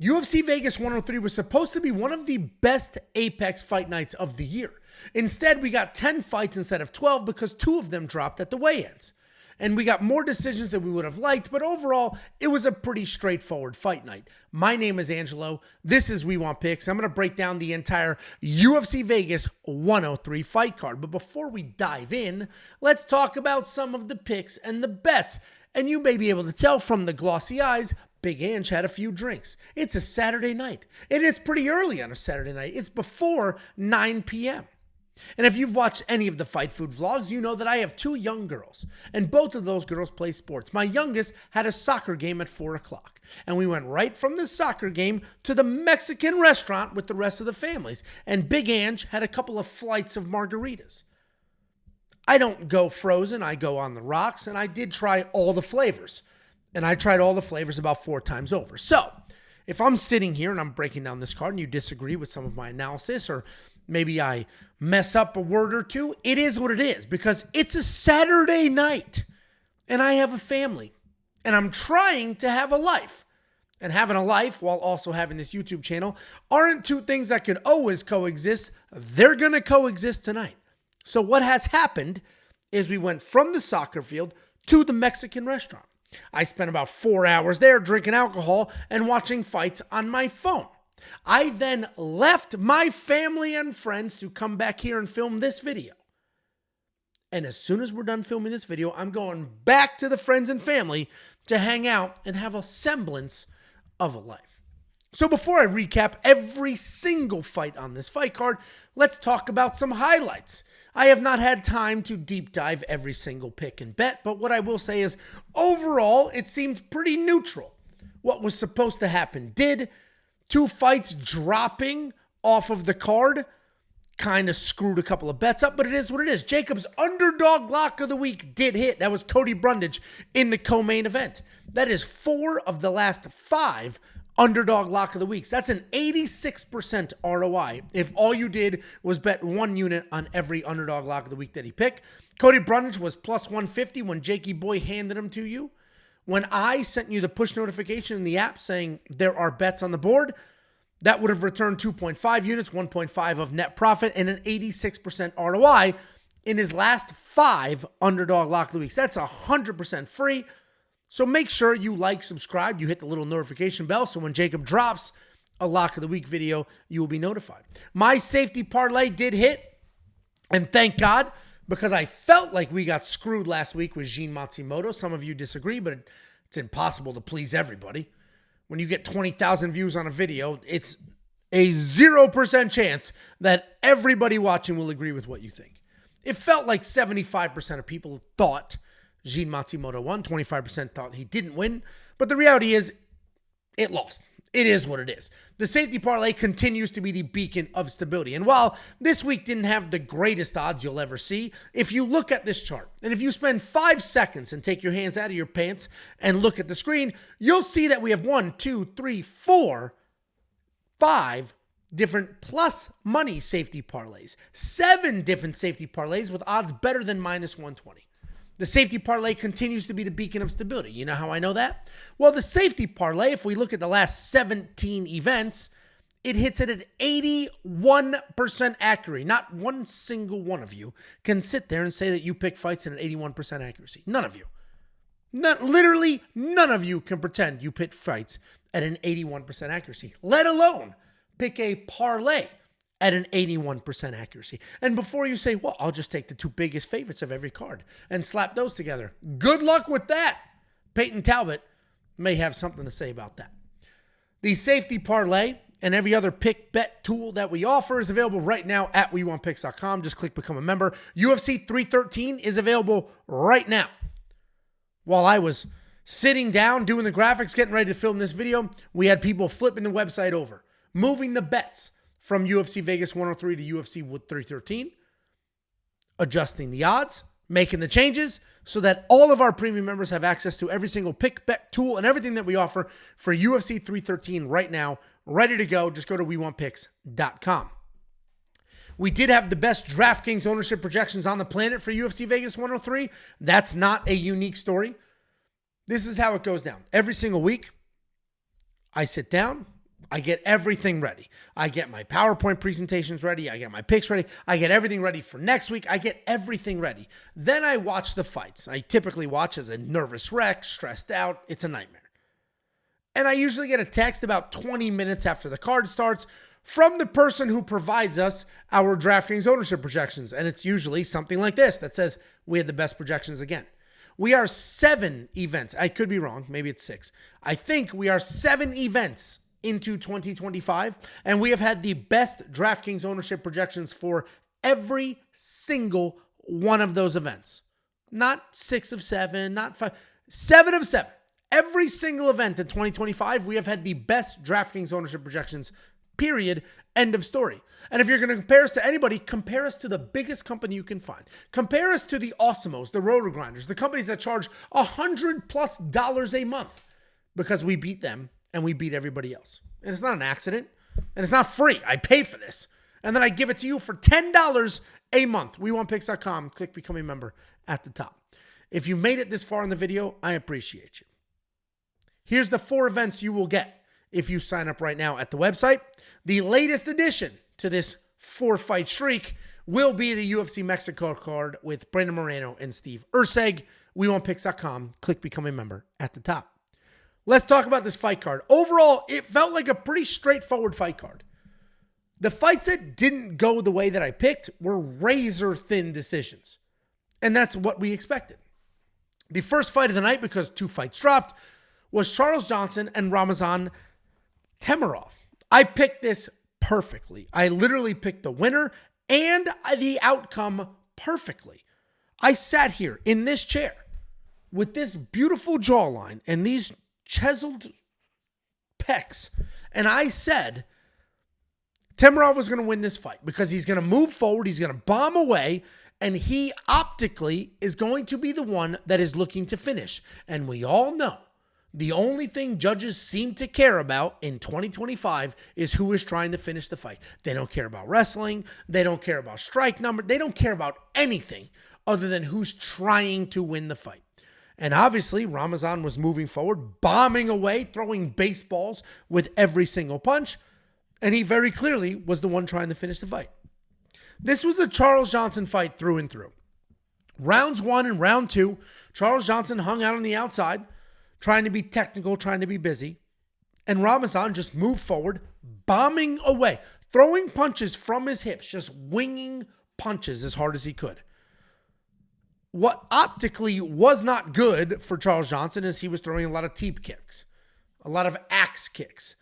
UFC Vegas 103 was supposed to be one of the best Apex fight nights of the year. Instead, we got 10 fights instead of 12 because 2 of them dropped at the weigh-ins. And we got more decisions than we would have liked, but overall, it was a pretty straightforward fight night. My name is Angelo. This is We Want Picks. I'm going to break down the entire UFC Vegas 103 fight card. But before we dive in, let's talk about some of the picks and the bets. And you may be able to tell from the glossy eyes, Big Ange had a few drinks. It's a Saturday night. It is pretty early on a Saturday night. It's before 9 p.m. And if you've watched any of the Fight Food vlogs, you know that I have 2 young girls, and both of those girls play sports. My youngest had a soccer game at 4 o'clock, and we went right from the soccer game to the Mexican restaurant with the rest of the families, and Big Ange had a couple of flights of margaritas. I don't go frozen, I go on the rocks, and I did try all the flavors, and I tried all the flavors about 4 times over. So, if I'm sitting here and I'm breaking down this card and you disagree with some of my analysis, or maybe I mess up a word or two, it is what it is, because it's a Saturday night and I have a family and I'm trying to have a life. And having a life while also having this YouTube channel aren't 2 things that could always coexist. They're going to coexist tonight. So what has happened is we went from the soccer field to the Mexican restaurant. I spent about 4 hours there drinking alcohol and watching fights on my phone. I then left my family and friends to come back here and film this video. And as soon as we're done filming this video, I'm going back to the friends and family to hang out and have a semblance of a life. So before I recap every single fight on this fight card, let's talk about some highlights. I have not had time to deep dive every single pick and bet, but what I will say is overall, it seemed pretty neutral. What was supposed to happen did. 2 fights dropping off of the card kind of screwed a couple of bets up, but it is what it is. Jacob's underdog lock of the week did hit. That was Cody Brundage in the co-main event. That is 4 of the last 5 underdog lock of the weeks. That's an 86% ROI if all you did was bet 1 unit on every underdog lock of the week that he picked. Cody Brundage was plus 150 when Jakey Boy handed him to you. When I sent you the push notification in the app saying there are bets on the board, that would have returned 2.5 units, 1.5 of net profit, and an 86% ROI in his last 5 underdog lock of the weeks. That's 100% free. So make sure you like, subscribe, you hit the little notification bell so when Jacob drops a lock of the week video, you will be notified. My safety parlay did hit, and thank God, because I felt like we got screwed last week with Jean Matsumoto. Some of you disagree, but it's impossible to please everybody. When you get 20,000 views on a video, it's a 0% chance that everybody watching will agree with what you think. It felt like 75% of people thought Jean Matsumoto won, 25% thought he didn't win, but the reality is it lost. It is what it is. The safety parlay continues to be the beacon of stability. And while this week didn't have the greatest odds you'll ever see, if you look at this chart, and if you spend 5 seconds and take your hands out of your pants and look at the screen, you'll see that we have 1, 2, 3, 4, 5 different plus money safety parlays. 7 different safety parlays with odds better than minus 120. The safety parlay continues to be the beacon of stability. You know how I know that? Well, the safety parlay, if we look at the last 17 events, it hits it at 81% accuracy. Not one single one of you can sit there and say that you pick fights at an 81% accuracy. None of you. Literally none of you can pretend you pick fights at an 81% accuracy, let alone pick a parlay at an 81% accuracy. And before you say, well, I'll just take the 2 biggest favorites of every card and slap those together. Good luck with that. Peyton Talbot may have something to say about that. The safety parlay and every other pick bet tool that we offer is available right now at WeWantPicks.com. Just click become a member. UFC 313 is available right now. While I was sitting down doing the graphics, getting ready to film this video, we had people flipping the website over, moving the bets from UFC Vegas 103 to UFC 313, adjusting the odds, making the changes so that all of our premium members have access to every single pick, bet, tool, and everything that we offer for UFC 313 right now, ready to go. Just go to WeWantPicks.com. We did have the best DraftKings ownership projections on the planet for UFC Vegas 103. That's not a unique story. This is how it goes down. Every single week, I sit down, I get everything ready. I get my PowerPoint presentations ready. I get my picks ready. I get everything ready for next week. I get everything ready. Then I watch the fights. I typically watch as a nervous wreck, stressed out. It's a nightmare. And I usually get a text about 20 minutes after the card starts from the person who provides us our DraftKings ownership projections. And it's usually something like this that says, we had the best projections again. We are 7 events. I could be wrong. Maybe it's 6. I think we are 7 events into 2025. And we have had the best DraftKings ownership projections for every single one of those events. Not 6 of 7, not 5, 7 of 7. Every single event in 2025, we have had the best DraftKings ownership projections, period, end of story. And if you're going to compare us to anybody, compare us to the biggest company you can find. Compare us to the Awesemos, the Roto Grinders, the companies that charge $100+ a month, because we beat them and we beat everybody else. And it's not an accident, and it's not free. I pay for this. And then I give it to you for $10 a month. WeWantPicks.com. Click Become a Member at the top. If you made it this far in the video, I appreciate you. Here's the 4 events you will get if you sign up right now at the website. The latest addition to this 4-fight streak will be the UFC Mexico card with Brandon Moreno and Steve Urseg. WeWantPicks.com. Click Become a Member at the top. Let's talk about this fight card. Overall, it felt like a pretty straightforward fight card. The fights that didn't go the way that I picked were razor-thin decisions. And that's what we expected. The first fight of the night, because 2 fights dropped, was Charles Johnson and Ramazan Temirov. I picked this perfectly. I literally picked the winner and the outcome perfectly. I sat here in this chair with this beautiful jawline and these chiseled pecs, and I said Temirov was going to win this fight because he's going to move forward, he's going to bomb away, and he optically is going to be the one that is looking to finish. And we all know the only thing judges seem to care about in 2025 is who is trying to finish the fight. They don't care about wrestling. They don't care about strike number. They don't care about anything other than who's trying to win the fight. And obviously, Ramazan was moving forward, bombing away, throwing baseballs with every single punch. And he very clearly was the one trying to finish the fight. This was a Charles Johnson fight through and through. Rounds 1 and round 2, Charles Johnson hung out on the outside, trying to be technical, trying to be busy. And Ramazan just moved forward, bombing away, throwing punches from his hips, just winging punches as hard as he could. What optically was not good for Charles Johnson is he was throwing a lot of teep kicks, a lot of axe kicks.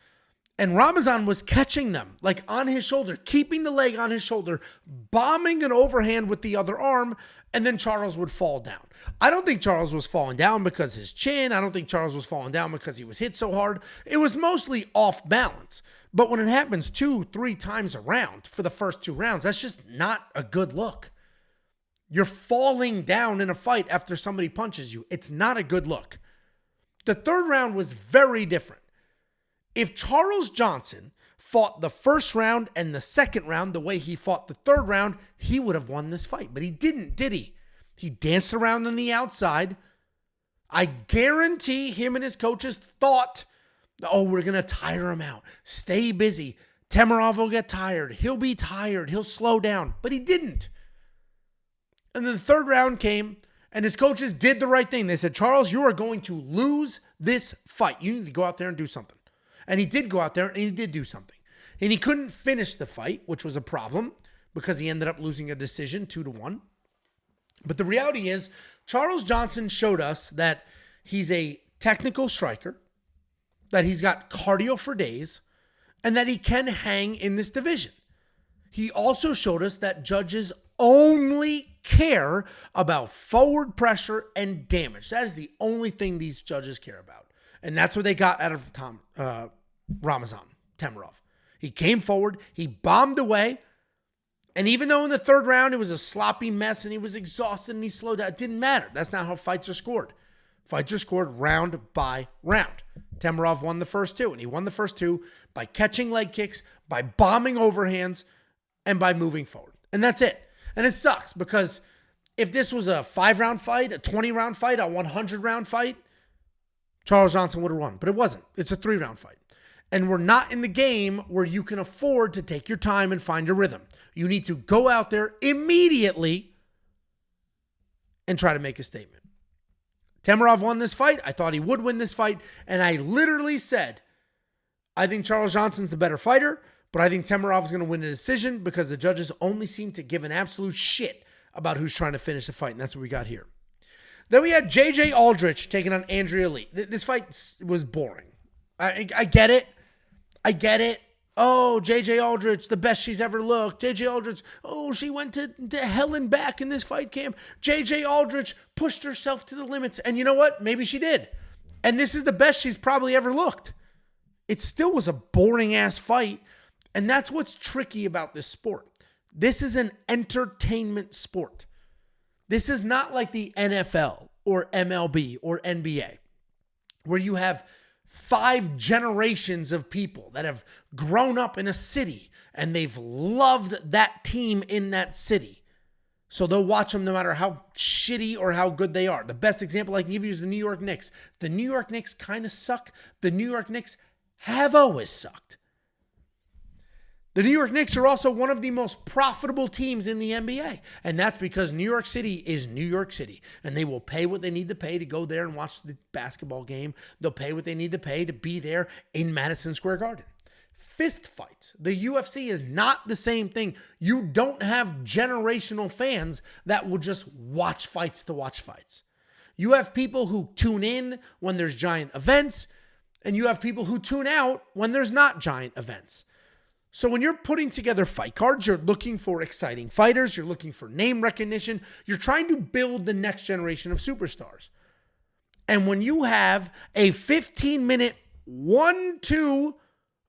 And Ramazan was catching them, like on his shoulder, keeping the leg on his shoulder, bombing an overhand with the other arm, and then Charles would fall down. I don't think Charles was falling down because his chin. I don't think Charles was falling down because he was hit so hard. It was mostly off balance. But when it happens 2-3 times a round for the first 2 rounds, that's just not a good look. You're falling down in a fight after somebody punches you. It's not a good look. The 3rd round was very different. If Charles Johnson fought the first round and the 2nd round the way he fought the 3rd round, he would have won this fight. But he didn't, did he? He danced around on the outside. I guarantee him and his coaches thought, oh, we're going to tire him out. Stay busy. Temirov will get tired. He'll be tired. He'll slow down. But he didn't. And then the 3rd round came, and his coaches did the right thing. They said, Charles, you are going to lose this fight. You need to go out there and do something. And he did go out there, and he did do something. And he couldn't finish the fight, which was a problem because he ended up losing a decision 2-1. But the reality is, Charles Johnson showed us that he's a technical striker, that he's got cardio for days, and that he can hang in this division. He also showed us that judges only care about forward pressure and damage. That is the only thing these judges care about. And that's what they got out of Ramazan Temirov. He came forward, he bombed away, and even though in the 3rd round it was a sloppy mess and he was exhausted and he slowed down, it didn't matter. That's not how fights are scored. Fights are scored round by round. Temirov won the first 2, and he won the first 2 by catching leg kicks, by bombing overhands, and by moving forward. And that's it. And it sucks because if this was a 5-round fight, a 20-round fight, a 100-round fight, Charles Johnson would have won. But it wasn't. It's a 3-round fight. And we're not in the game where you can afford to take your time and find your rhythm. You need to go out there immediately and try to make a statement. Temirov won this fight. I thought he would win this fight. And I literally said, I think Charles Johnson's the better fighter, but I think Temirov is going to win a decision because the judges only seem to give an absolute shit about who's trying to finish the fight. And that's what we got here. Then we had JJ Aldrich taking on Andrea Lee. This fight was boring. I get it. I get it. Oh, JJ Aldrich, the best she's ever looked. JJ Aldrich, oh, she went to hell and back in this fight camp. JJ Aldrich pushed herself to the limits. And you know what? Maybe she did. And this is the best she's probably ever looked. It still was a boring-ass fight. And that's what's tricky about this sport. This is an entertainment sport. This is not like the NFL or MLB or NBA, where you have 5 generations of people that have grown up in a city and they've loved that team in that city. So they'll watch them no matter how shitty or how good they are. The best example I can give you is the New York Knicks. The New York Knicks kind of suck. The New York Knicks have always sucked. The New York Knicks are also one of the most profitable teams in the NBA. And that's because New York City is New York City. And they will pay what they need to pay to go there and watch the basketball game. They'll pay what they need to pay to be there in Madison Square Garden. Fist fights. The UFC is not the same thing. You don't have generational fans that will just watch fights to watch fights. You have people who tune in when there's giant events. And you have people who tune out when there's not giant events. So when you're putting together fight cards, you're looking for exciting fighters. You're looking for name recognition. You're trying to build the next generation of superstars. And when you have a 15-minute 1-2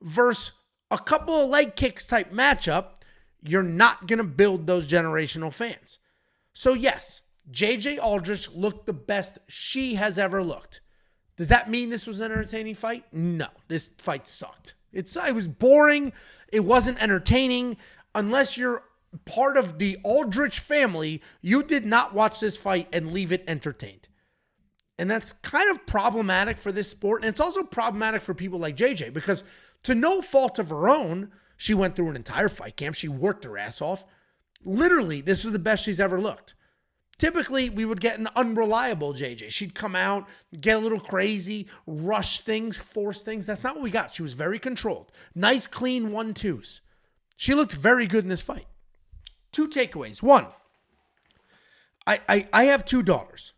versus a couple of leg kicks type matchup, you're not going to build those generational fans. So yes, JJ Aldrich looked the best she has ever looked. Does that mean this was an entertaining fight? No, this fight sucked. It was boring. It wasn't entertaining. Unless you're part of the Aldrich family, you did not watch this fight and leave it entertained. And that's kind of problematic for this sport. And it's also problematic for people like JJ because to no fault of her own, she went through an entire fight camp. She worked her ass off. Literally, this is the best she's ever looked. Typically, we would get an unreliable JJ. She'd come out, get a little crazy, rush things, force things. That's not what we got. She was very controlled. Nice, clean 1-2s. She looked very good in this fight. 2 takeaways. 1, I have 2 daughters.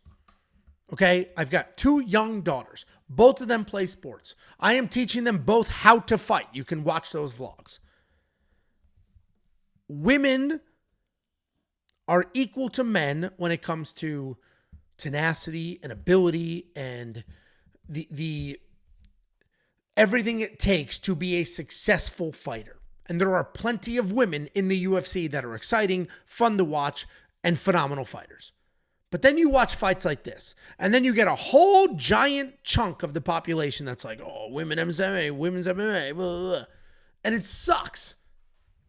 Okay? I've got 2 young daughters. Both of them play sports. I am teaching them both how to fight. You can watch those vlogs. Women are equal to men when it comes to tenacity and ability and the everything it takes to be a successful fighter. And there are plenty of women in the UFC that are exciting, fun to watch, and phenomenal fighters. But then you watch fights like this, and then you get a whole giant chunk of the population that's like, oh, women's MMA, blah, blah, blah. And it sucks.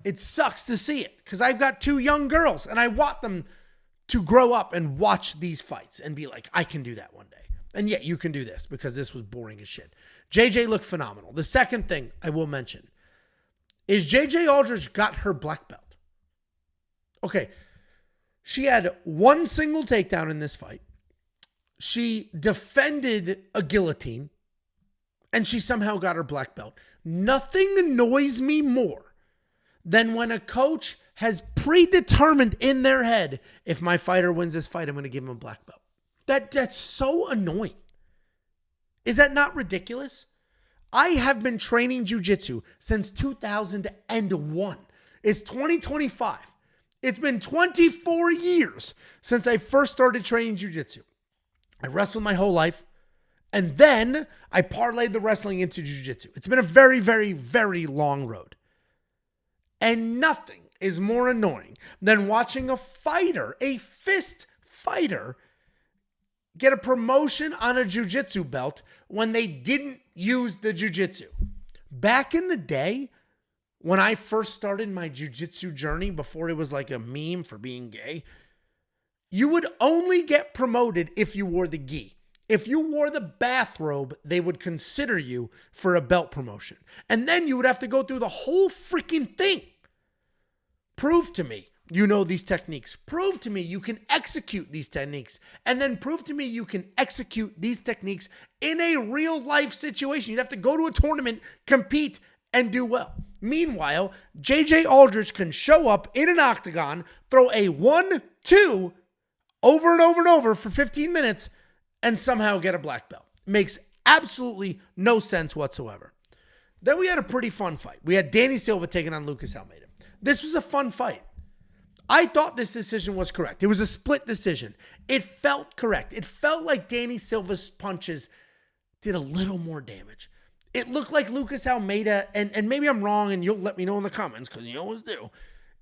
It sucks to see it because I've got 2 young girls and I want them to grow up and watch these fights and be like, I can do that one day. And yeah, you can do this because this was boring as shit. JJ looked phenomenal. The second thing I will mention is JJ Aldrich got her black belt. Okay. She had 1 single takedown in this fight. She defended a guillotine and she somehow got her black belt. Nothing annoys me more than when a coach has predetermined in their head, if my fighter wins this fight, I'm going to give him a black belt. That's so annoying. Is that not ridiculous? I have been training jiu-jitsu since 2001. It's 2025. It's been 24 years since I first started training jiu-jitsu. I wrestled my whole life, and then I parlayed the wrestling into jiu-jitsu. It's been a very, very, very long road. And nothing is more annoying than watching a fighter, a fist fighter, get a promotion on a jiu-jitsu belt when they didn't use the jiu-jitsu. Back in the day, when I first started my jiu-jitsu journey, before it was like a meme for being gay, you would only get promoted if you wore the gi. If you wore the bathrobe, they would consider you for a belt promotion. And then you would have to go through the whole freaking thing. Prove to me you know these techniques. Prove to me you can execute these techniques. And then prove to me you can execute these techniques in a real life situation. You'd have to go to a tournament, compete, and do well. Meanwhile, JJ Aldrich can show up in an octagon, throw a 1-2 over and over and over for 15 minutes, and somehow get a black belt. Makes absolutely no sense whatsoever. Then we had a pretty fun fight. We had Danny Silva taking on Lucas Almeida. This was a fun fight. I thought this decision was correct. It was a split decision. It felt correct. It felt like Danny Silva's punches did a little more damage. It looked like Lucas Almeida, and maybe I'm wrong, and you'll let me know in the comments, because you always do.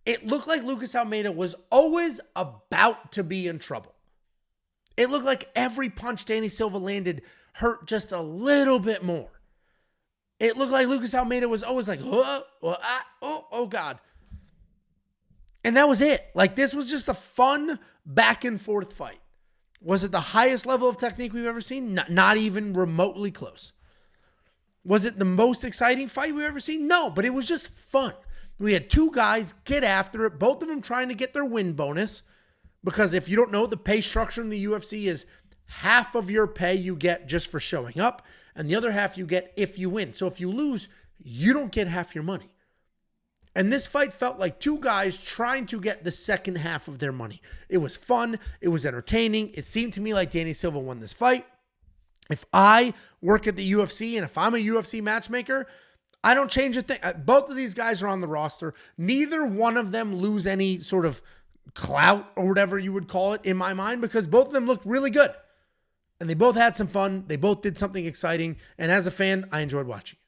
It looked like Lucas Almeida was always about to be in trouble. It looked like every punch Danny Silva landed hurt just a little bit more. It looked like Lucas Almeida was always like, oh God. And that was it. Like, this was just a fun back and forth fight. Was it the highest level of technique we've ever seen? Not even remotely close. Was it the most exciting fight we've ever seen? No, but it was just fun. We had two guys get after it, both of them trying to get their win bonus. Because if you don't know, the pay structure in the UFC is half of your pay you get just for showing up, and the other half you get if you win. So if you lose, you don't get half your money. And this fight felt like two guys trying to get the second half of their money. It was fun. It was entertaining. It seemed to me like Danny Silva won this fight. If I work at the UFC and if I'm a UFC matchmaker, I don't change a thing. Both of these guys are on the roster. Neither one of them lose any sort of clout or whatever you would call it in my mind, because both of them looked really good. And they both had some fun. They both did something exciting. And as a fan, I enjoyed watching it.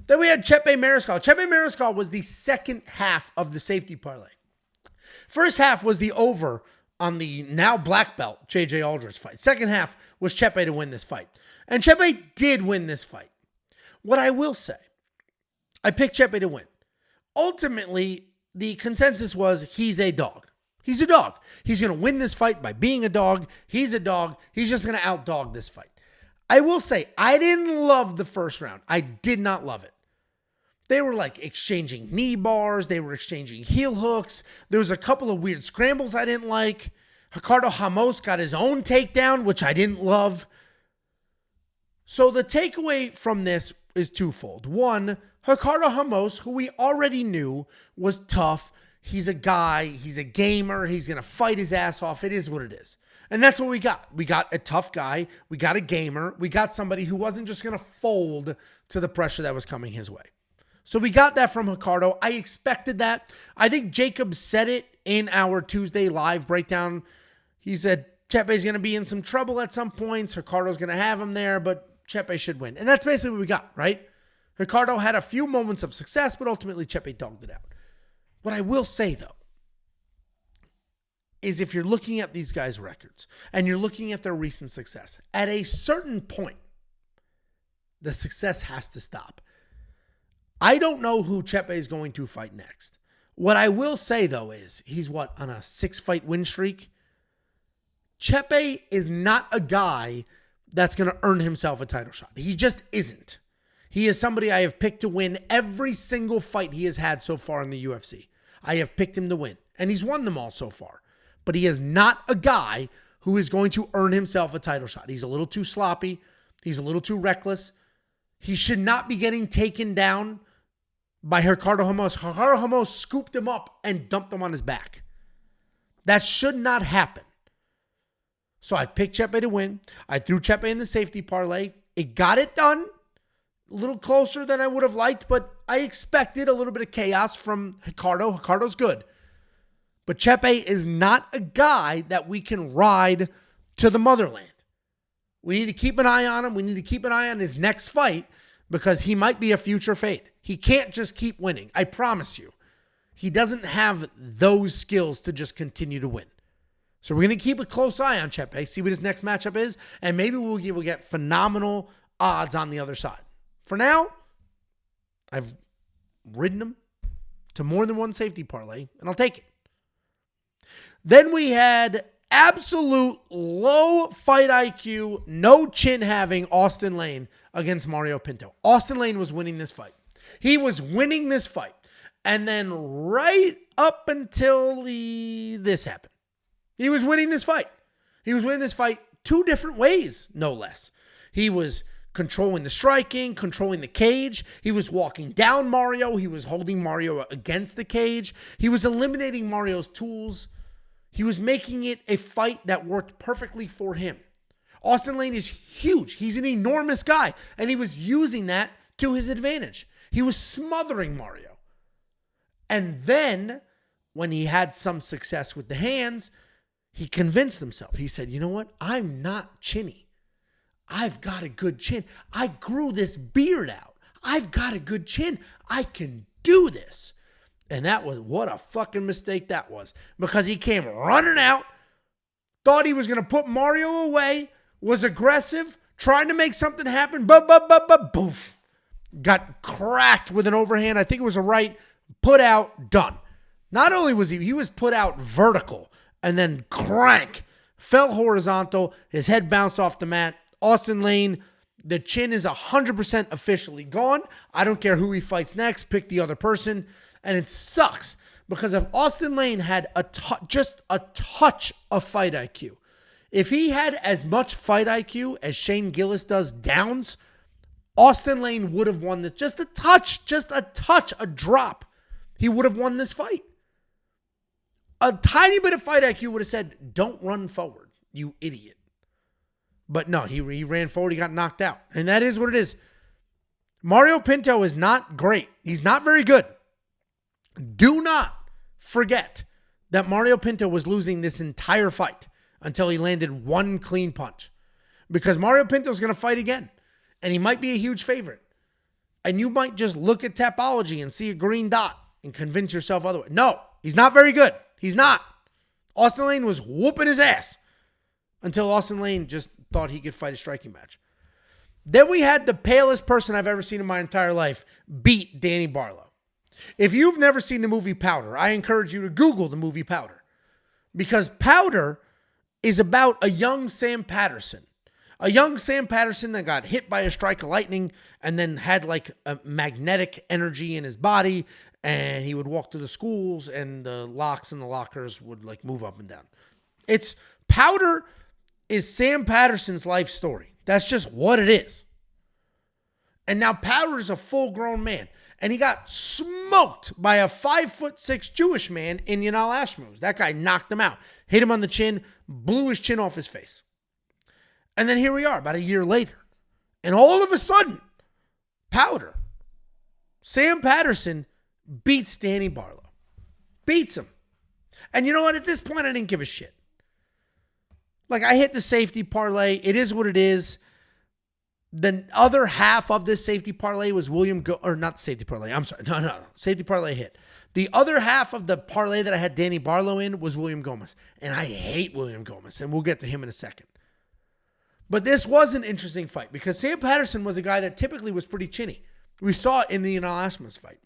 Then we had Chepe Mariscal. Chepe Mariscal was the second half of the safety parlay. First half was the over on the now black belt JJ Aldrich fight. Second half was Chepe to win this fight. And Chepe did win this fight. What I will say, I picked Chepe to win. Ultimately, the consensus was he's a dog. He's a dog. He's going to win this fight by being a dog. He's a dog. He's just going to outdog this fight. I will say, I didn't love the first round. I did not love it. They were like exchanging knee bars. They were exchanging heel hooks. There was a couple of weird scrambles I didn't like. Ricardo Ramos got his own takedown, which I didn't love. So the takeaway from this is twofold. One, Ricardo Ramos, who we already knew was tough. He's a guy. He's a gamer. He's going to fight his ass off. It is what it is. And that's what we got. We got a tough guy. We got a gamer. We got somebody who wasn't just going to fold to the pressure that was coming his way. So we got that from Ricardo. I expected that. I think Jacob said it in our Tuesday live breakdown. He said Chepe's going to be in some trouble at some points. Ricardo's going to have him there, but Chepe should win. And that's basically what we got, right? Ricardo had a few moments of success, but ultimately Chepe dogged it out. What I will say, though, is if you're looking at these guys' records and you're looking at their recent success, at a certain point, the success has to stop. I don't know who Chepe is going to fight next. What I will say, though, is he's on a 6-fight win streak. Chepe is not a guy that's going to earn himself a title shot. He just isn't. He is somebody I have picked to win every single fight he has had so far in the UFC. I have picked him to win, and he's won them all so far. But he is not a guy who is going to earn himself a title shot. He's a little too sloppy. He's a little too reckless. He should not be getting taken down by Ricardo Ramos. Ricardo Ramos scooped him up and dumped him on his back. That should not happen. So I picked Chepe to win. I threw Chepe in the safety parlay. It got it done. A little closer than I would have liked, but I expected a little bit of chaos from Ricardo. Ricardo's good. But Chepe is not a guy that we can ride to the motherland. We need to keep an eye on him. We need to keep an eye on his next fight because he might be a future fate. He can't just keep winning. I promise you. He doesn't have those skills to just continue to win. So we're going to keep a close eye on Chepe, see what his next matchup is, and maybe we'll get phenomenal odds on the other side. For now, I've ridden him to more than one safety parlay, and I'll take it. Then we had absolute low fight IQ, no chin having Austen Lane against Mario Pinto. Austen Lane was winning this fight. He was winning this fight. And then right up until this happened, he was winning this fight. He was winning this fight two different ways, no less. He was controlling the striking, controlling the cage. He was walking down Mario. He was holding Mario against the cage. He was eliminating Mario's tools. He was making it a fight that worked perfectly for him. Austen Lane is huge. He's an enormous guy, and he was using that to his advantage. He was smothering Mario. And then, when he had some success with the hands, he convinced himself. He said, you know what? I'm not chinny. I've got a good chin. I grew this beard out. I've got a good chin. I can do this. And that was, what a fucking mistake that was. Because he came running out, thought he was going to put Mario away, was aggressive, trying to make something happen, boof. Got cracked with an overhand. I think it was a right. Put out, done. Not only was he was put out vertical and then crank, fell horizontal, his head bounced off the mat. Austen Lane, the chin is 100% officially gone. I don't care who he fights next, pick the other person. And it sucks because if Austen Lane had just a touch of fight IQ, if he had as much fight IQ as Shane Gillis does downs, Austen Lane would have won this. Just a touch, a drop. He would have won this fight. A tiny bit of fight IQ would have said, don't run forward, you idiot. But no, he ran forward. He got knocked out. And that is what it is. Mario Pinto is not great. He's not very good. Do not forget that Mario Pinto was losing this entire fight until he landed one clean punch. Because Mario Pinto is going to fight again. And he might be a huge favorite. And you might just look at Tapology and see a green dot and convince yourself otherwise. No, he's not very good. He's not. Austen Lane was whooping his ass until Austen Lane just thought he could fight a striking match. Then we had the palest person I've ever seen in my entire life beat Danny Barlow. If you've never seen the movie Powder, I encourage you to Google the movie Powder. Because Powder is about a young Sam Patterson. A young Sam Patterson that got hit by a strike of lightning and then had like a magnetic energy in his body, and he would walk to the schools and the locks and the lockers would like move up and down. Powder is Sam Patterson's life story. That's just what it is. And now Powder is a full-grown man, and he got smoked by a 5'6" Jewish man in Yanal Ashmos. That guy knocked him out, hit him on the chin, blew his chin off his face. And then here we are about a year later. And all of a sudden, Powder, Sam Patterson beats Danny Barlow. Beats him. And you know what? At this point, I didn't give a shit. Like, I hit the safety parlay. It is what it is. The other half of this safety parlay was not safety parlay. I'm sorry. No. Safety parlay hit. The other half of the parlay that I had Danny Barlow in was William Gomis. And I hate William Gomis. And we'll get to him in a second. But this was an interesting fight because Sam Patterson was a guy that typically was pretty chinny. We saw it in the Yanal Ashmas fight.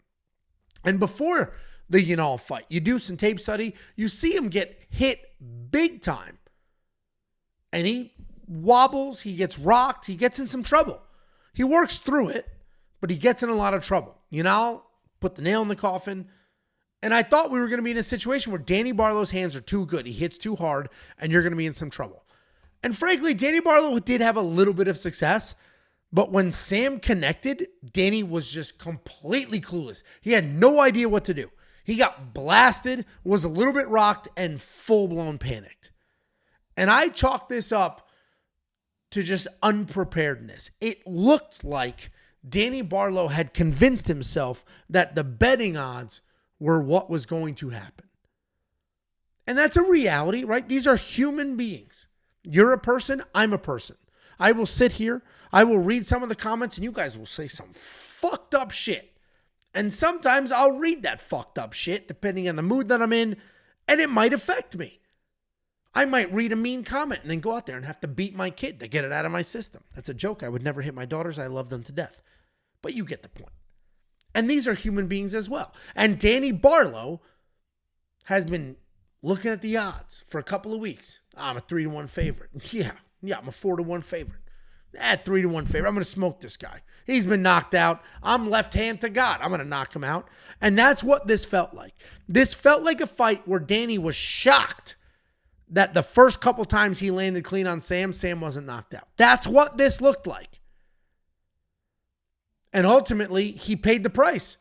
And before the Yanal fight, you do some tape study, you see him get hit big time. And he wobbles, he gets rocked, he gets in some trouble. He works through it, but he gets in a lot of trouble. Yanal put the nail in the coffin. And I thought we were going to be in a situation where Danny Barlow's hands are too good. He hits too hard, and you're going to be in some trouble. And frankly, Danny Barlow did have a little bit of success, but when Sam connected, Danny was just completely clueless. He had no idea what to do. He got blasted, was a little bit rocked, and full-blown panicked. And I chalked this up to just unpreparedness. It looked like Danny Barlow had convinced himself that the betting odds were what was going to happen. And that's a reality, right? These are human beings. You're a person, I'm a person. I will sit here, I will read some of the comments, and you guys will say some fucked up shit. And sometimes I'll read that fucked up shit, depending on the mood that I'm in, and it might affect me. I might read a mean comment and then go out there and have to beat my kid to get it out of my system. That's a joke. I would never hit my daughters. I love them to death. But you get the point. And these are human beings as well. And Danny Barlow has been looking at the odds for a couple of weeks. I'm a 3-1 favorite. Yeah, I'm a 4-1 favorite. 3-1 favorite. I'm going to smoke this guy. He's been knocked out. I'm left hand to God. I'm going to knock him out. And that's what this felt like. This felt like a fight where Danny was shocked that the first couple times he landed clean on Sam wasn't knocked out. That's what this looked like. And ultimately, he paid the price.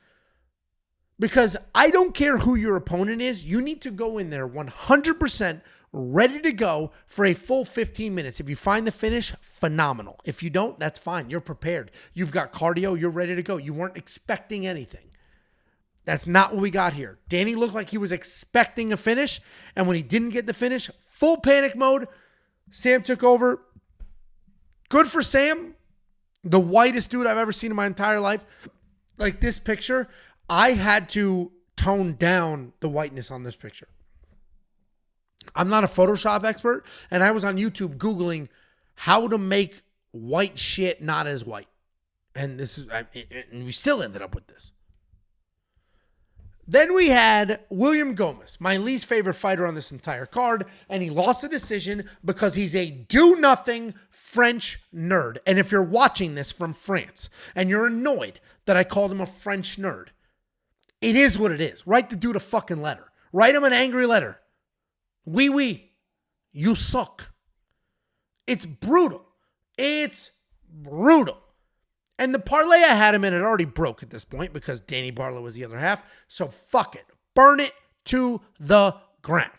Because I don't care who your opponent is, you need to go in there 100% ready to go for a full 15 minutes. If you find the finish, phenomenal. If you don't, that's fine. You're prepared. You've got cardio. You're ready to go. You weren't expecting anything. That's not what we got here. Danny looked like he was expecting a finish, and when he didn't get the finish, full panic mode. Sam took over. Good for Sam. The whitest dude I've ever seen in my entire life. Like this picture, I had to tone down the whiteness on this picture. I'm not a Photoshop expert, and I was on YouTube Googling how to make white shit not as white. And and we still ended up with this. Then we had William Gomis, my least favorite fighter on this entire card, and he lost a decision because he's a do-nothing French nerd. And if you're watching this from France and you're annoyed that I called him a French nerd, it is what it is. Write the dude a fucking letter. Write him an angry letter. Oui, you suck. It's brutal. It's brutal. And the parlay I had him in had already broke at this point because Danny Barlow was the other half. So fuck it. Burn it to the ground.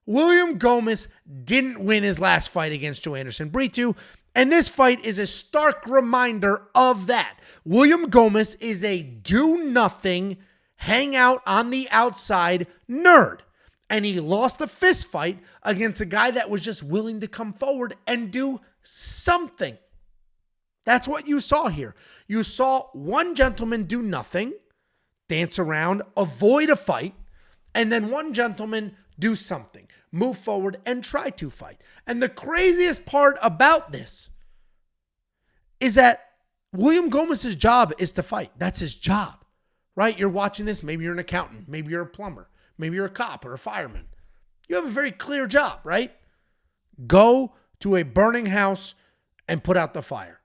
William Gomis didn't win his last fight against Joanderson Brito. And this fight is a stark reminder of that. William Gomis is a do-nothing, hang out on the outside nerd. And he lost a fist fight against a guy that was just willing to come forward and do something. That's what you saw here. You saw one gentleman do nothing, dance around, avoid a fight, and then one gentleman do something, move forward and try to fight. And the craziest part about this is that William Gomis' job is to fight. That's his job, right? You're watching this. Maybe you're an accountant. Maybe you're a plumber. Maybe you're a cop or a fireman. You have a very clear job, right? Go to a burning house and put out the fire.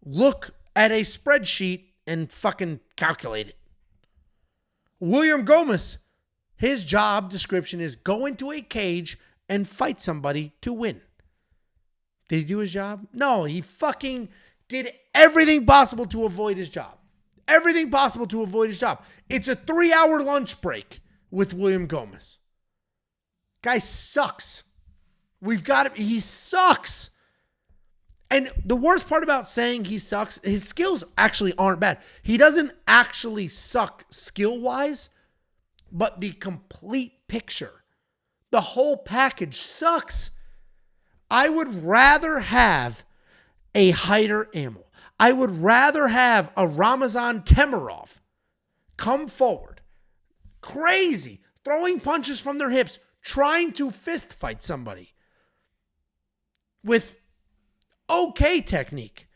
Look at a spreadsheet and fucking calculate it. William Gomis, his job description is go into a cage and fight somebody to win. Did he do his job? No, he fucking did everything possible to avoid his job. Everything possible to avoid his job. It's a 3-hour lunch break with William Gomis. Guy sucks. We've got him. He sucks. And the worst part about saying he sucks, his skills actually aren't bad. He doesn't actually suck skill-wise, but the complete picture, the whole package sucks. I would rather have a Hyder Amil. I would rather have a Ramazan Temirov come forward, crazy, throwing punches from their hips, trying to fist fight somebody with okay technique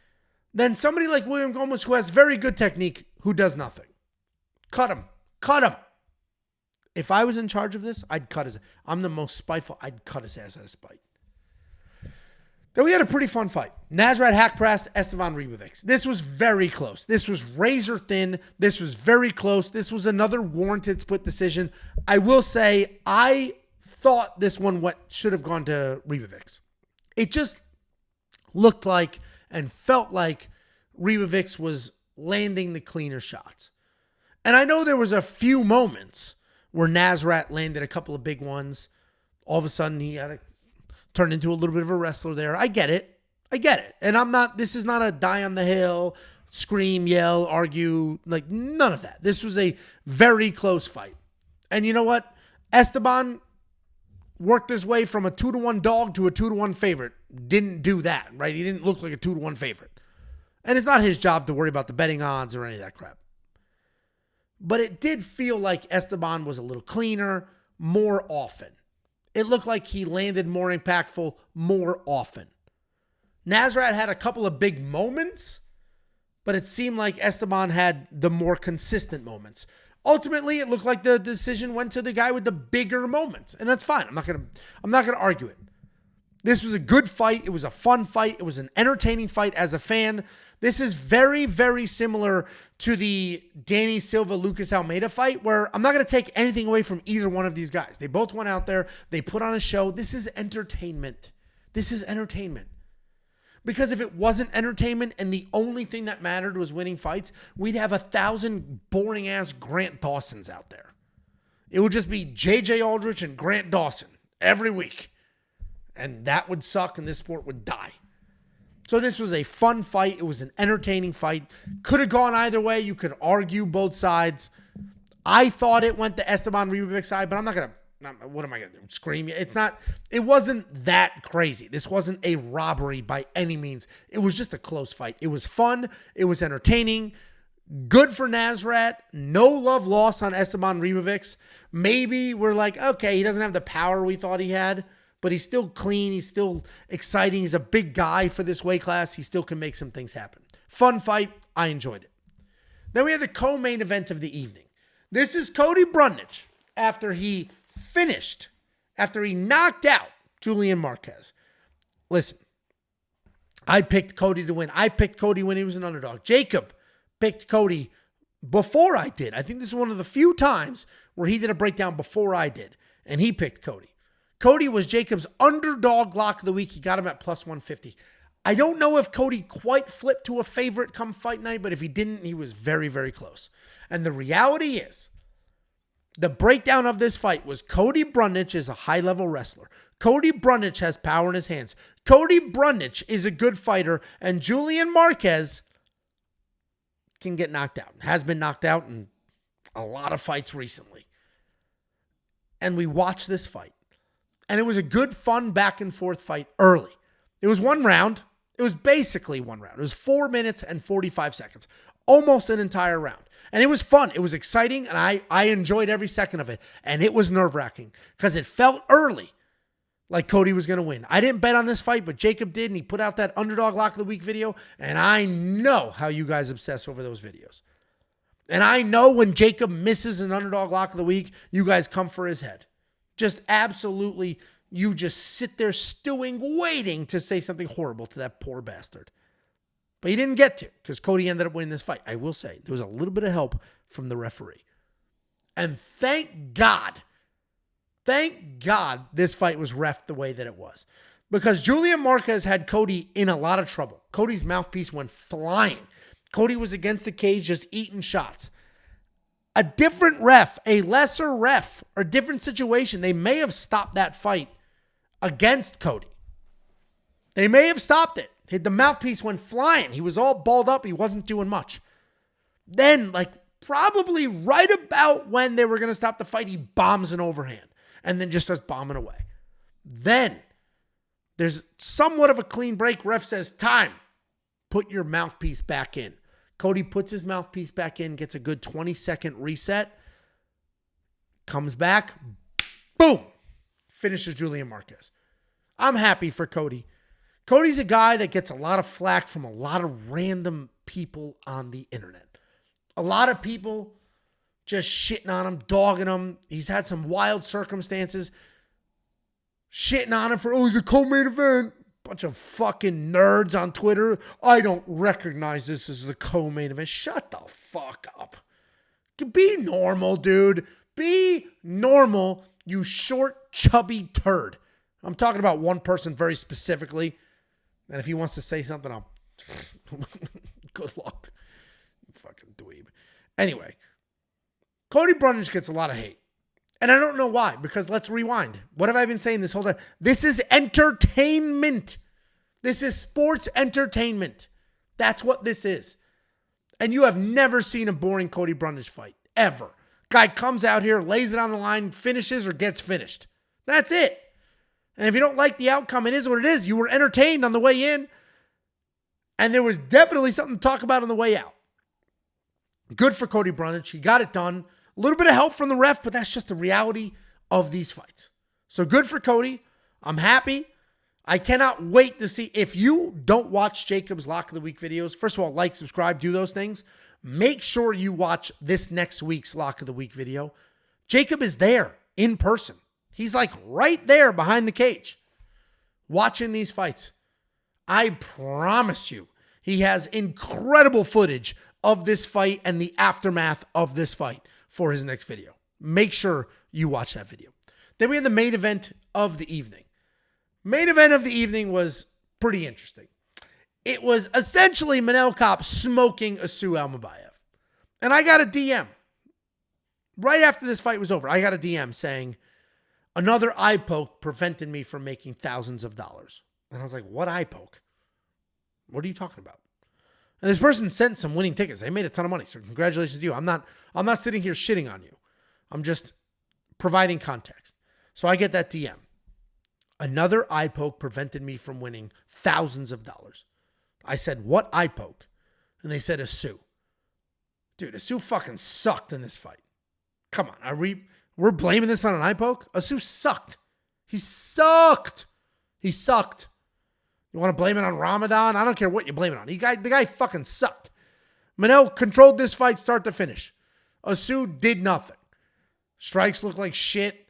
than somebody like William Gomis who has very good technique who does nothing. Cut him. Cut him. If I was in charge of this, I'd cut his. I'm the most spiteful. I'd cut his ass out of spite. Then we had a pretty fun fight. Nasrat Haqparast, Esteban Ribovics. This was very close. This was razor thin. This was very close. This was another warranted split decision. I will say I thought this one should have gone to Ribovics. It just looked like and felt like Ribovics was landing the cleaner shots. And I know there was a few moments where Nasrat landed a couple of big ones. All of a sudden he had turned into a little bit of a wrestler there. I get it. And this is not a die on the hill, scream, yell, argue, like none of that. This was a very close fight. And you know what? Esteban worked his way from a 2-1 dog to a 2-1 favorite. Didn't do that, right? He didn't look like a 2-1 favorite. And it's not his job to worry about the betting odds or any of that crap. But it did feel like Esteban was a little cleaner more often. It looked like he landed more impactful more often. Nasrat had a couple of big moments, but it seemed like Esteban had the more consistent moments. Ultimately, it looked like the decision went to the guy with the bigger moments, and that's fine. I'm not gonna argue it. This was a good fight. It was a fun fight. It was an entertaining fight as a fan. This is very, very similar to the Danny Silva, Lucas Almeida fight, where I'm not going to take anything away from either one of these guys. They both went out there. They put on a show. This is entertainment. This is entertainment. Because if it wasn't entertainment and the only thing that mattered was winning fights, we'd have 1,000 boring-ass Grant Dawsons out there. It would just be J.J. Aldrich and Grant Dawson every week. And that would suck and this sport would die. So this was a fun fight. It was an entertaining fight. Could have gone either way. You could argue both sides. I thought it went the Esteban Ribovic side, but I'm not going to, what am I going to do? Scream? It wasn't that crazy. This wasn't a robbery by any means. It was just a close fight. It was fun. It was entertaining. Good for Nasrat. No love lost on Esteban Ribovic. Maybe we're like, okay, he doesn't have the power we thought he had. But he's still clean. He's still exciting. He's a big guy for this weight class. He still can make some things happen. Fun fight. I enjoyed it. Then we had the co-main event of the evening. This is Cody Brundage after he knocked out Julian Marquez. Listen, I picked Cody to win. I picked Cody when he was an underdog. Jacob picked Cody before I did. I think this is one of the few times where he did a breakdown before I did, and he picked Cody. Cody was Jacob's underdog lock of the week. He got him at plus 150. I don't know if Cody quite flipped to a favorite come fight night, but if he didn't, he was very, very close. And the reality is, the breakdown of this fight was Cody Brundage is a high-level wrestler. Cody Brundage has power in his hands. Cody Brundage is a good fighter, and Julian Marquez can get knocked out. Has been knocked out in a lot of fights recently. And we watched this fight. And it was a good, fun back-and-forth fight early. It was one round. It was basically one round. It was 4 minutes and 45 seconds. Almost an entire round. And it was fun. It was exciting, and I enjoyed every second of it. And it was nerve-wracking because it felt early like Cody was going to win. I didn't bet on this fight, but Jacob did, and he put out that Underdog Lock of the Week video, and I know how you guys obsess over those videos. And I know when Jacob misses an Underdog Lock of the Week, you guys come for his head. Just absolutely, you just sit there stewing, waiting to say something horrible to that poor bastard. But he didn't get to, because Cody ended up winning this fight. I will say, there was a little bit of help from the referee. And thank God this fight was reffed the way that it was. Because Julian Marquez had Cody in a lot of trouble. Cody's mouthpiece went flying. Cody was against the cage just eating shots. A different ref, a lesser ref, or different situation, they may have stopped that fight against Cody. They may have stopped it. The mouthpiece went flying. He was all balled up. He wasn't doing much. Then, probably right about when they were going to stop the fight, he bombs an overhand and then just starts bombing away. Then, there's somewhat of a clean break. Ref says, time. Put your mouthpiece back in. Cody puts his mouthpiece back in, gets a good 20-second reset, comes back, boom, finishes Julian Marquez. I'm happy for Cody. Cody's a guy that gets a lot of flack from a lot of random people on the internet. A lot of people just shitting on him, dogging him. He's had some wild circumstances. Shitting on him for, he's a co-main event. Bunch of fucking nerds on Twitter. I don't recognize this as the co-main event. Shut the fuck up. Be normal, dude. Be normal, you short, chubby turd. I'm talking about one person very specifically. And if he wants to say something, I'll... Good luck. You fucking dweeb. Anyway, Cody Brundage gets a lot of hate. And I don't know why, because let's rewind. What have I been saying this whole time? This is entertainment. This is sports entertainment. That's what this is. And you have never seen a boring Cody Brundage fight, ever. Guy comes out here, lays it on the line, finishes or gets finished. That's it. And if you don't like the outcome, it is what it is. You were entertained on the way in, and there was definitely something to talk about on the way out. Good for Cody Brundage. He got it done. A little bit of help from the ref, but that's just the reality of these fights. So good for Cody. I'm happy. I cannot wait to see. If you don't watch Jacob's Lock of the Week videos, first of all, like, subscribe, do those things. make sure you watch this next week's Lock of the Week video. Jacob is there in person. He's like right there behind the cage watching these fights. I promise you, he has incredible footage of this fight and the aftermath of this fight for his next video. Make sure you watch that video. Then we had the main event of the evening. Main event of the evening was pretty interesting. It was essentially Manel Kape smoking Asu Almabayev. And I got a DM. Right after this fight was over, I got a DM saying, another eye poke prevented me from making thousands of dollars. And I was like, what eye poke? What are you talking about? And this person sent some winning tickets. They made a ton of money. So congratulations to you. I'm not sitting here shitting on you. I'm just providing context. So I get that DM. Another eye poke prevented me from winning thousands of dollars. I said, what eye poke? And they said Asu. Dude, Asu fucking sucked in this fight. Come on, we're blaming this on an eye poke? Asu sucked. He sucked. He sucked. You want to blame it on Ramadan? I don't care what you blame it on. The guy fucking sucked. Manel controlled this fight start to finish. Asu did nothing. Strikes looked like shit.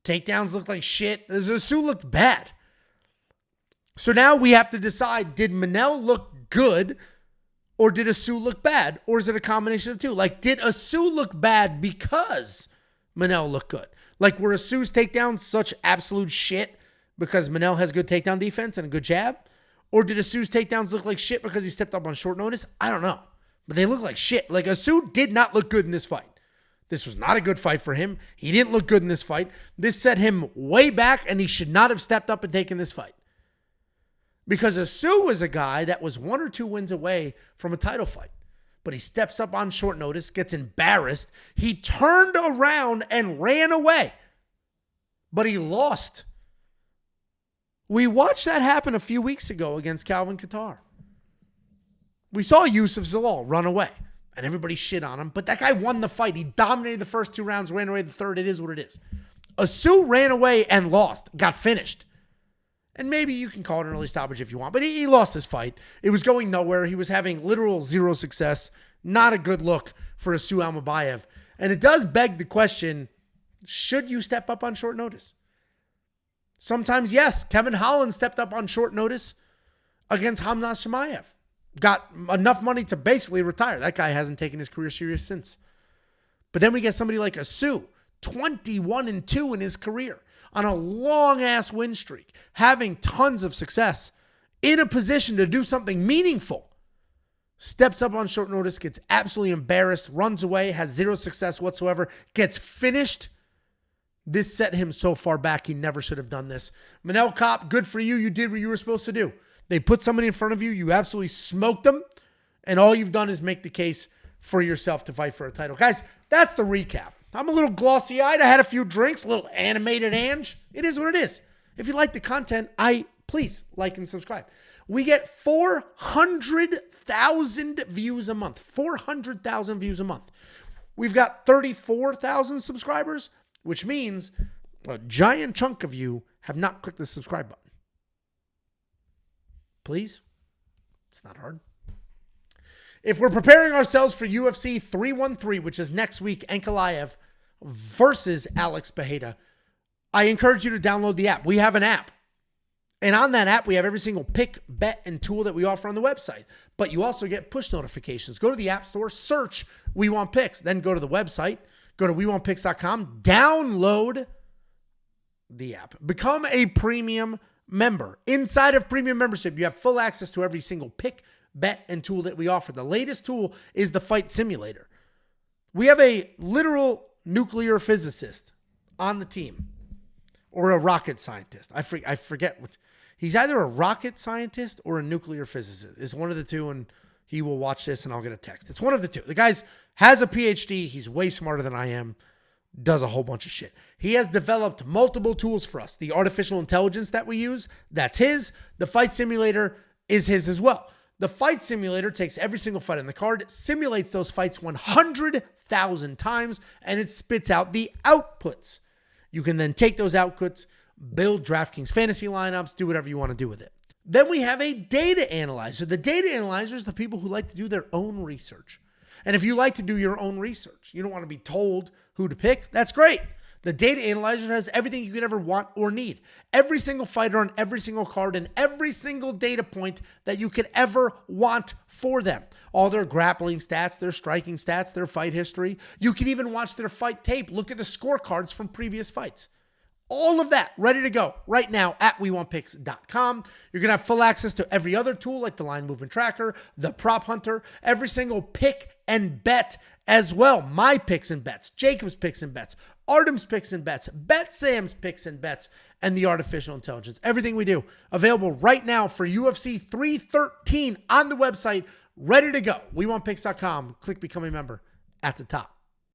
Takedowns looked like shit. Asu looked bad. So now we have to decide, did Manel look good or did Asu look bad? Or is it a combination of two? Like, did Asu look bad because Manel looked good? Like, were Asu's takedowns such absolute shit because Manel has good takedown defense and a good jab? Or did Asu's takedowns look like shit because he stepped up on short notice? I don't know. But they look like shit. Like, Asu did not look good in this fight. This was not a good fight for him. He didn't look good in this fight. This set him way back, and he should not have stepped up and taken this fight. Because Asu was a guy that was 1 or 2 wins away from a title fight. But he steps up on short notice, gets embarrassed. He turned around and ran away. But he lost. We watched that happen a few weeks ago against Calvin Kattar. We saw Yusuf Zalal run away. And everybody shit on him. But that guy won the fight. He dominated the first 2 rounds, ran away the third. It is what it is. Asu ran away and lost. Got finished. And maybe you can call it an early stoppage if you want. But he lost this fight. It was going nowhere. He was having literal 0 success. Not a good look for Asu Almabayev. And it does beg the question, should you step up on short notice? Sometimes, yes. Kevin Holland stepped up on short notice against Hamzat Chimaev. Got enough money to basically retire. That guy hasn't taken his career serious since. But then we get somebody like Asu, 21-2 in his career, on a long-ass win streak, having tons of success, in a position to do something meaningful. Steps up on short notice, gets absolutely embarrassed, runs away, has 0 success whatsoever, gets finished. This set him so far back, he never should have done this. Manel Kape, good for you. You did what you were supposed to do. They put somebody in front of you, you absolutely smoked them, and all you've done is make the case for yourself to fight for a title. Guys, that's the recap. I'm a little glossy-eyed. I had a few drinks, a little animated Ange. It is what it is. If you like the content, please like and subscribe. We get 400,000 views a month. 400,000 views a month. We've got 34,000 subscribers, which means a giant chunk of you have not clicked the subscribe button. Please. It's not hard. If we're preparing ourselves for UFC 313, which is next week, Ankalaev versus Alex Pereira, I encourage you to download the app. We have an app. And on that app, we have every single pick, bet, and tool that we offer on the website. But you also get push notifications. Go to the App Store, search We Want Picks. Then go to the website. Go to WeWantPicks.com. Download the app. Become a premium member. Inside of premium membership, you have full access to every single pick, bet, and tool that we offer. The latest tool is the Fight Simulator. We have a literal nuclear physicist on the team, or a rocket scientist. I forget which. He's either a rocket scientist or a nuclear physicist. It's one of the two, and he will watch this, and I'll get a text. It's one of the two. The guy has a PhD. He's way smarter than I am. Does a whole bunch of shit. He has developed multiple tools for us. The artificial intelligence that we use, that's his. The Fight Simulator is his as well. The Fight Simulator takes every single fight on the card, simulates those fights 100,000 times, and it spits out the outputs. You can then take those outputs, build DraftKings fantasy lineups, do whatever you want to do with it. Then we have a data analyzer. The data analyzer is the people who like to do their own research. And if you like to do your own research, you don't want to be told who to pick, that's great. The data analyzer has everything you could ever want or need. Every single fighter on every single card and every single data point that you could ever want for them. All their grappling stats, their striking stats, their fight history. You can even watch their fight tape. Look at the scorecards from previous fights. All of that ready to go right now at WeWantPicks.com. You're going to have full access to every other tool like the line movement tracker, the prop hunter, every single pick and bet as well. My picks and bets, Jacob's picks and bets, Artem's picks and bets, Bet Sam's picks and bets, and the artificial intelligence. Everything we do available right now for UFC 313 on the website, ready to go. WeWantPicks.com. Click become a member at the top.